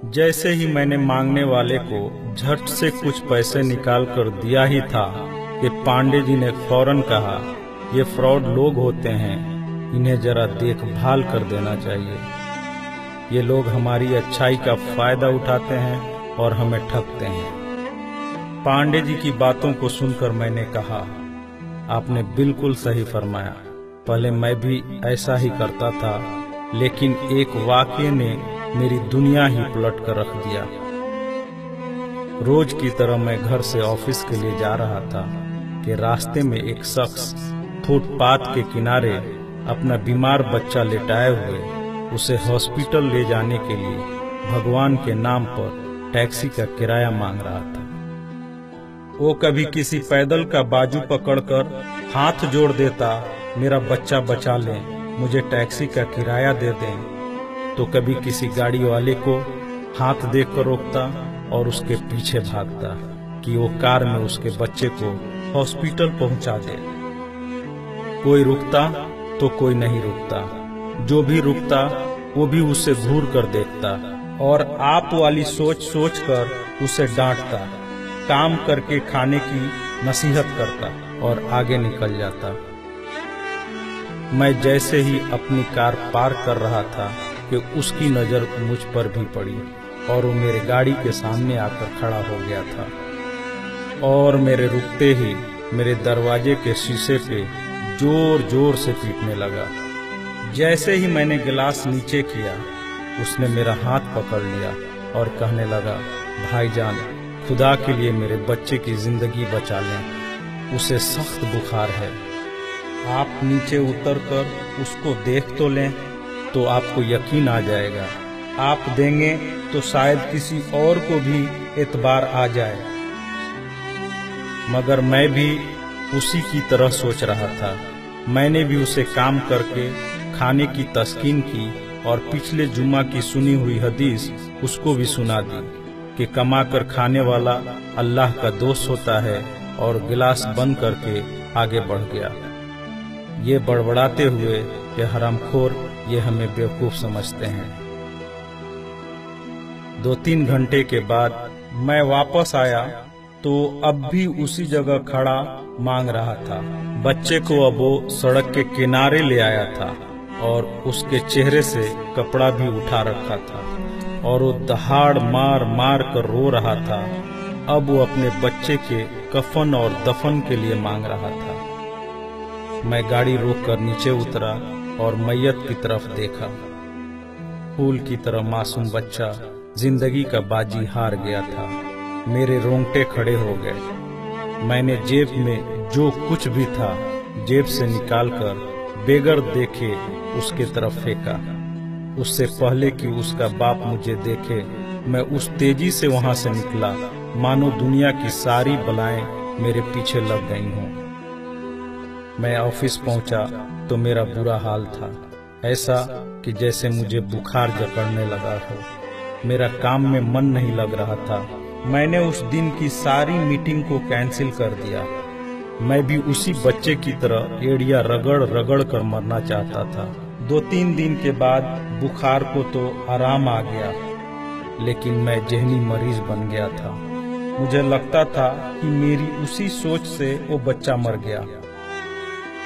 जैसे ही मैंने मांगने वाले को झट से कुछ पैसे निकाल कर दिया ही था कि पांडे जी ने फौरन कहा, ये फ्रॉड लोग होते हैं, इन्हें जरा देखभाल कर देना चाहिए। ये लोग हमारी अच्छाई का फायदा उठाते हैं और हमें ठगते हैं। पांडे जी की बातों को सुनकर मैंने कहा, आपने बिल्कुल सही फरमाया। पहले मैं भी ऐसा ही करता था, लेकिन एक वाक़ये ने मेरी दुनिया ही पलट कर रख दिया। रोज की तरह मैं घर से ऑफिस के लिए जा रहा था कि रास्ते में एक शख्स फुटपाथ के किनारे अपना बीमार बच्चा लेटाए हुए उसे हॉस्पिटल ले जाने के लिए भगवान के नाम पर टैक्सी का किराया मांग रहा था। वो कभी किसी पैदल का बाजू पकड़कर हाथ जोड़ देता, मेरा बच्चा बचा लें, मुझे टैक्सी का किराया दे दें, तो कभी किसी गाड़ी वाले को हाथ देकर रोकता और उसके पीछे भागता कि वो कार में उसके बच्चे को हॉस्पिटल पहुंचा दे। कोई रुकता तो कोई नहीं रुकता, जो भी रुकता वो भी उसे घूर कर देखता और आप वाली सोच सोच कर उसे डांटता, काम करके खाने की नसीहत करता और आगे निकल जाता। मैं जैसे ही अपनी कार पार्क कर रहा था कि उसकी नजर मुझ पर भी पड़ी और वो मेरे गाड़ी के सामने आकर खड़ा हो गया था और मेरे रुकते ही मेरे दरवाजे के शीशे पे जोर जोर से पीटने लगा। जैसे ही मैंने गिलास नीचे किया, उसने मेरा हाथ पकड़ लिया और कहने लगा, भाईजान, खुदा के लिए मेरे बच्चे की जिंदगी बचा लें, उसे सख्त बुखार है। आप नीचे उतरकर उसको देख तो लें तो आपको यकीन आ जाएगा। आप देंगे तो शायद किसी और को भी एतबार आ जाए। मगर मैं भी उसी की तरह सोच रहा था। मैंने भी उसे काम करके खाने की तस्कीन की और पिछले जुम्मा की सुनी हुई हदीस उसको भी सुना दी कि कमा कर खाने वाला अल्लाह का दोस्त होता है, और गिलास बंद करके आगे बढ़ गया। ये बड़बड़ाते हुए कि हरामखोर, ये हमें बेवकूफ समझते हैं। 2-3 घंटे के बाद मैं वापस आया तो अब भी उसी जगह खड़ा मांग रहा था। बच्चे को अब वो सड़क के किनारे ले आया था और उसके चेहरे से कपड़ा भी उठा रखा था और वो दहाड़ मार मार कर रो रहा था। अब वो अपने बच्चे के कफन और दफन के लिए मांग रहा था। मैं गाड़ी रोककर नीचे उतरा और मैयत की तरफ देखा। फूल की तरह मासूम बच्चा जिंदगी का बाजी हार गया था। मेरे रोंगटे खड़े हो गए। मैंने जेब में जो कुछ भी था जेब से निकालकर बेगर देखे उसके तरफ फेंका। उससे पहले कि उसका बाप मुझे देखे, मैं उस तेजी से वहां से निकला मानो दुनिया की सारी बलाएं मेरे पीछे लग गई हों। मैं ऑफिस पहुंचा तो मेरा बुरा हाल था, ऐसा कि जैसे मुझे बुखार जकड़ने लगा हो। मेरा काम में मन नहीं लग रहा था। मैंने उस दिन की सारी मीटिंग को कैंसिल कर दिया। मैं भी उसी बच्चे की तरह एड़िया रगड़ रगड़ कर मरना चाहता था। 2-3 दिन के बाद बुखार को तो आराम आ गया, लेकिन मैं जहनी मरीज बन गया था। मुझे लगता था कि मेरी उसी सोच से वो बच्चा मर गया।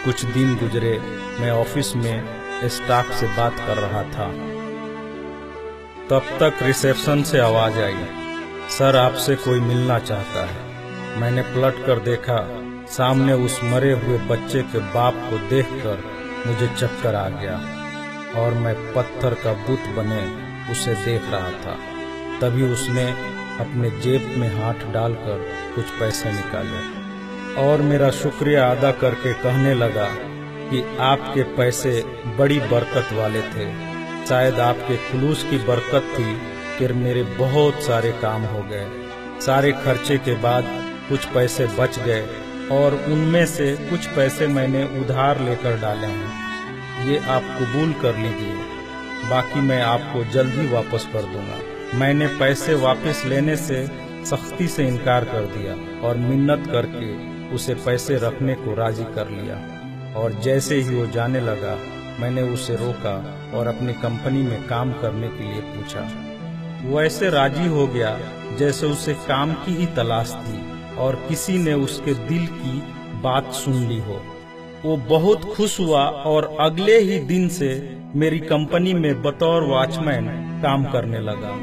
कुछ दिन गुजरे, मैं ऑफिस में स्टाफ से बात कर रहा था। तब तक रिसेप्शन से आवाज आई, सर आपसे कोई मिलना चाहता है। मैंने पलट कर देखा, सामने उस मरे हुए बच्चे के बाप को देखकर मुझे चक्कर आ गया और मैं पत्थर का बुत बने उसे देख रहा था। तभी उसने अपने जेब में हाथ डालकर कुछ पैसे निकाले और मेरा शुक्रिया अदा करके कहने लगा कि आपके पैसे बड़ी बरकत वाले थे। शायद आपके खुलूस की बरकत थी कि मेरे बहुत सारे काम हो गए। सारे खर्चे के बाद कुछ पैसे बच गए और उनमें से कुछ पैसे मैंने उधार लेकर डाले हैं। ये आप कबूल कर लीजिए, बाकी मैं आपको जल्द ही वापस कर दूंगा। मैंने पैसे वापस लेने से सख्ती से इनकार कर दिया और मिन्नत करके उसे पैसे रखने को राजी कर लिया। और जैसे ही वो जाने लगा, मैंने उसे रोका और अपनी कंपनी में काम करने के लिए पूछा। वैसे राजी हो गया जैसे उसे काम की ही तलाश थी और किसी ने उसके दिल की बात सुन ली हो। वो बहुत खुश हुआ और अगले ही दिन से मेरी कंपनी में बतौर वॉचमैन काम करने लगा।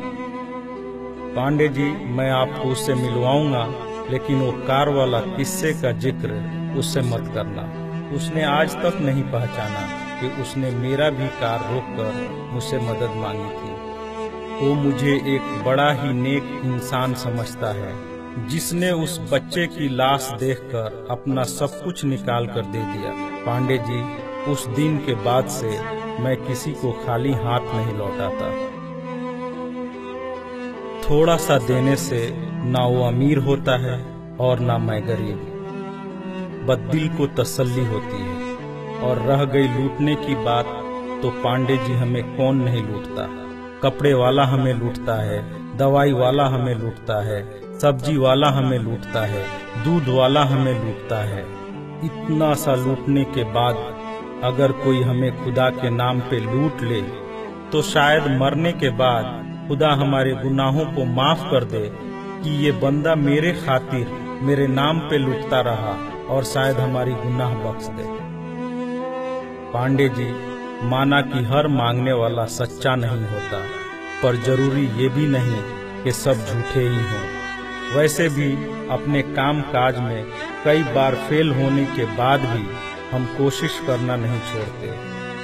पांडे जी, मैं आपको उससे मिलवाऊंगा, लेकिन वो कार वाला किस्से का जिक्र उससे मत करना। उसने आज तक नहीं पहचाना कि उसने मेरा भी कार रोककर मुझसे मदद मांगी थी। वो मुझे एक बड़ा ही नेक इंसान समझता है, जिसने उस बच्चे की लाश देखकर अपना सब कुछ निकाल कर दे दिया। पांडे जी, उस दिन के बाद से मैं किसी को खाली हाथ नहीं लौटाता। थोड़ा सा देने से ना वो अमीर होता है और ना मैं गरीब, बस दिल को तसल्ली होती है। और रह गई लूटने की बात, तो पांडे जी हमें कौन नहीं लूटता। कपड़े वाला हमें लूटता है, दवाई वाला हमें लूटता है, सब्जी वाला हमें लूटता है, दूध वाला हमें लूटता है। इतना सा लूटने के बाद अगर कोई हमें खुदा के नाम पे लूट ले, तो शायद मरने के बाद खुदा हमारे गुनाहों को माफ कर दे कि ये बंदा मेरे खातिर मेरे नाम पे लूटता रहा, और शायद हमारी गुनाह बख्श दे। पांडे जी, माना कि हर मांगने वाला सच्चा नहीं होता, पर जरूरी ये भी नहीं कि सब झूठे ही हों। वैसे भी अपने काम काज में कई बार फेल होने के बाद भी हम कोशिश करना नहीं छोड़ते,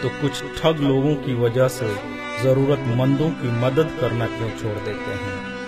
तो कुछ ठग लोगों की वजह से जरूरतमंदों की मदद करना क्यों छोड़ देते हैं।